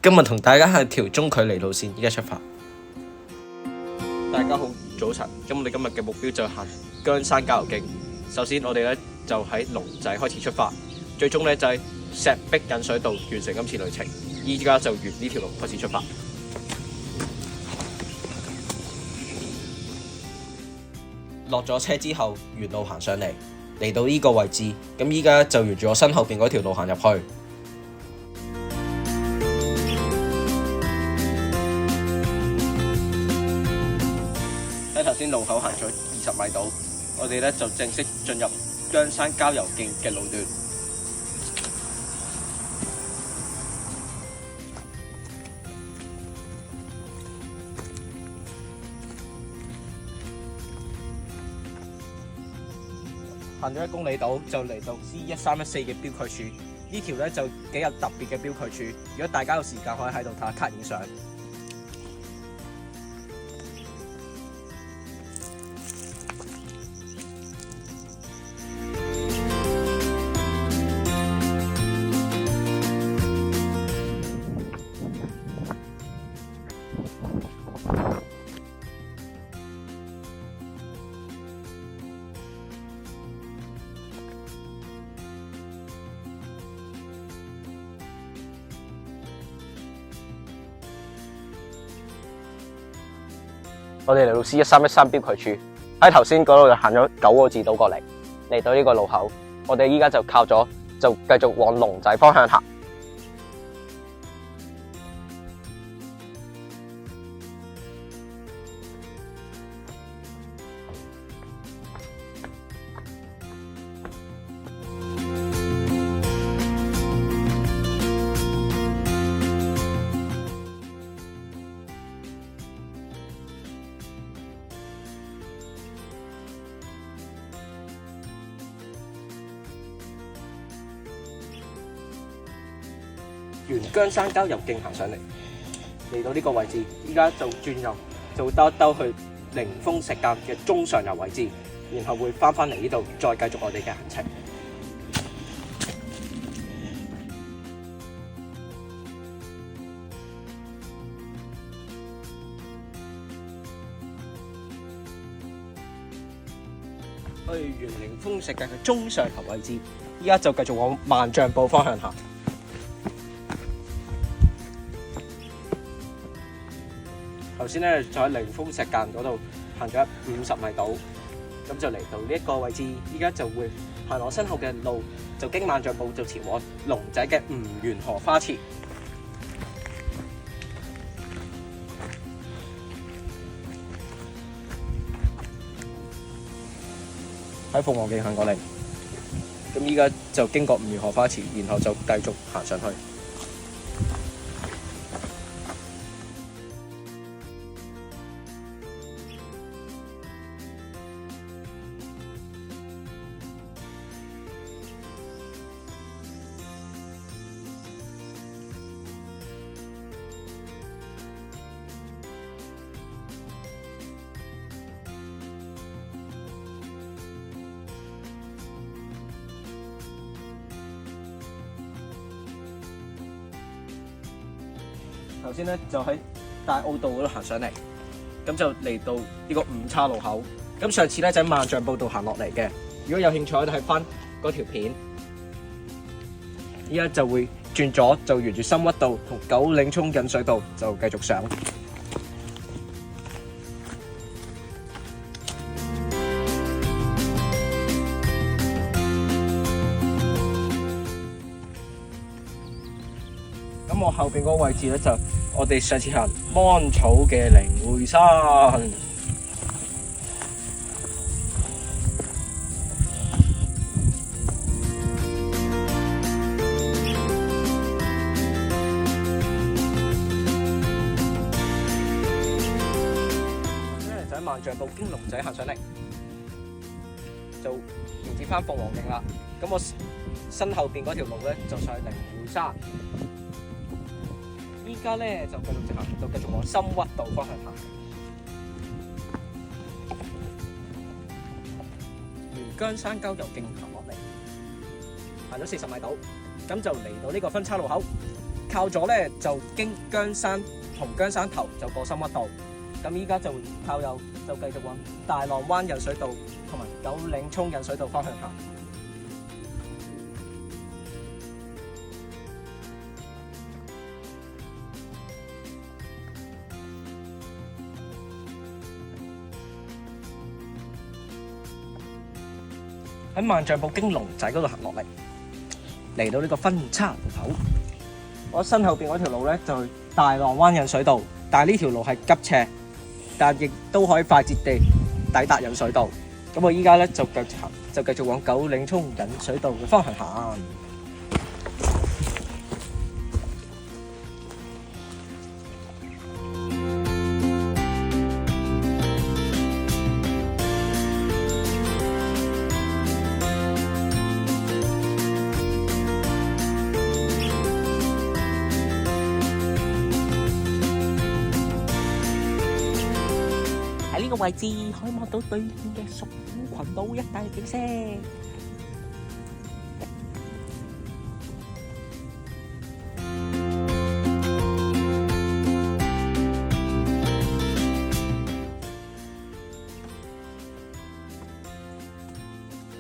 今日同大家係條中距離路線，依家出發。大家好，早晨。咁我哋今日嘅目標就係行姜山郊遊徑。首先我哋咧就喺龍仔開始出發，最終咧就係石壁引水道完成今次旅程。依家就沿呢條路開始出發。落咗車之後，沿路行上嚟，嚟到呢個位置，咁依家就沿住我身後邊嗰條路行入去。喺頭先路口行咗20米度，我哋咧就正式進入姜山郊遊徑嘅路段。行咗1公里度，就嚟到 C1314嘅標距處。呢條咧就幾有特別嘅標距處。如果大家有時間，可以喺度睇下卡影相。我哋嚟到 C1313標距處，喺頭先嗰度就行咗9個字島過嚟，嚟到呢個路口，我哋依家就靠咗，就繼續往龍仔方向行。沿姜山郊遊徑行上嚟，嚟到呢個位置，依家就轉右，就會兜一兜去凌峰石澗嘅中上游位置，然後會翻嚟呢度，再繼續我哋嘅行程。去完凌峰石澗嘅中上游位置，依家就繼續往萬丈埔方向行。頭先咧就喺凌峰石澗嗰度行咗50米度，咁就嚟到呢一個位置，依家就會行我身後嘅路，就經萬丈埔就前往龍仔嘅吳園荷花池。喺鳳凰徑行過嚟，咁依家就經過吳園荷花池，然後就繼續行上去。頭先咧就喺大澳道嗰度行上嚟，咁就嚟到呢個五岔路口。咁上次咧就喺萬丈埔道行落嚟嘅。如果有興趣，可以睇翻嗰條片。依家就會轉左，就沿住深屈道同九嶺涌引水道就繼續上。咁我後邊嗰個位置咧就我哋上次行芒草嘅靈會山。就喺萬丈埔經龍仔行上嚟，就連接翻鳳凰徑啦。咁我身後邊嗰條路咧就上去靈會山。依家咧就繼續直行，就繼續往深屈道方向行。沿姜山郊遊徑行落嚟，行咗40米度，咁就嚟到呢個分岔路口，靠左咧就經姜山同姜山頭就過深屈道。咁依家就靠右就繼續往大浪灣引水道同埋九嶺涌引水道方向行。喺萬象埔經龍仔嗰度行落嚟，嚟到呢個分叉路口。我身後邊嗰條路咧就係大浪灣引水道，但係呢條路係急斜，但亦都可以快捷地抵達引水道。咁我依家咧就繼續往九嶺涌引水道嘅方向行。喺呢個位置可以望到對面嘅屬虎群島一帶嘅景色。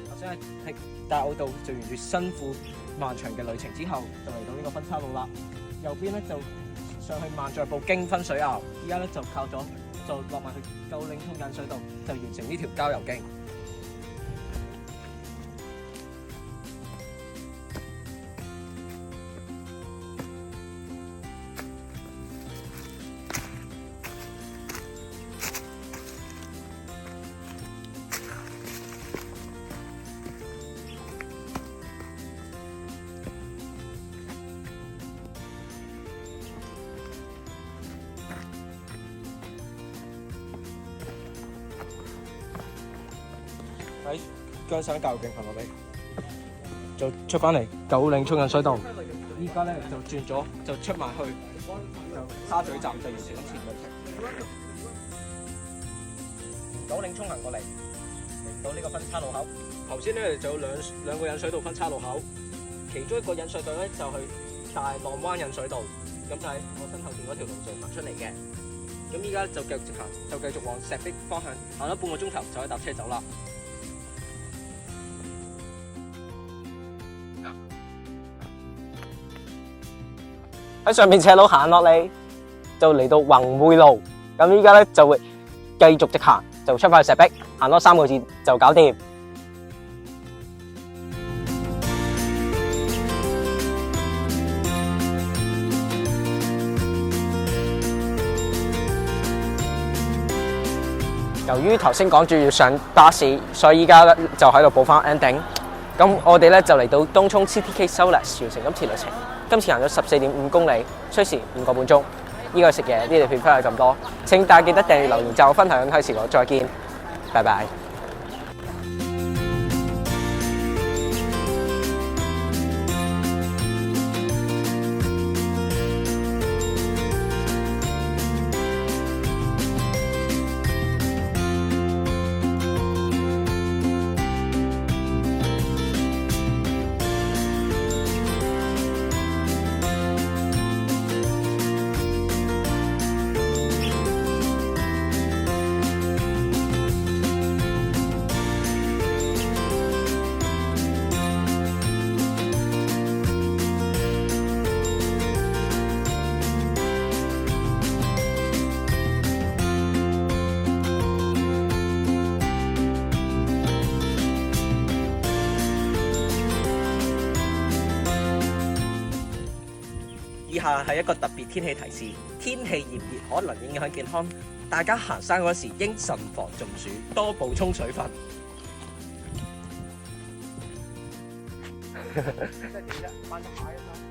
頭先喺大澳道做完越辛苦漫長嘅旅程之後，就嚟到呢個分叉路啦。右邊咧就上去萬象埔經分水坳，依家咧就靠咗。就落埋去九嶺涌引水道，就完成呢條郊遊徑。喺姜山郊遊徑行落嚟，就出翻嚟九嶺涌引水道。依家咧就轉咗，就出埋去就沙咀站，就完成今次旅程。九嶺涌行過嚟，嚟到呢個分叉路口。頭先咧就有兩個引水道分叉路口，其中一個引水道咧就去大浪灣引水道，咁就喺我身後邊嗰條路上行出嚟嘅。咁依家就繼續行，就繼續往石壁方向行咗半個鐘頭，就可以搭車走啦。喺上面斜路行落嚟，就嚟到宏匯路。咁依家咧就會繼續直行，就出翻去石壁，行多3個字就搞掂。由於頭先講住要上巴士，所以依家咧就喺度補翻 ending。咁我哋咧就嚟到東涌 CTK Solace 完成今次旅程。今次行咗14.5公里，需時5個半鐘。依個食嘢，呢條片分係咁多。請大家記得訂閱、留言、讚、分享、開視我，再見，拜拜。以下係一個特別天氣提示，天氣炎熱可能影響健康，大家行山嗰時應慎防中暑，多補充水分。即係點啫？翻隻牌啊嘛〜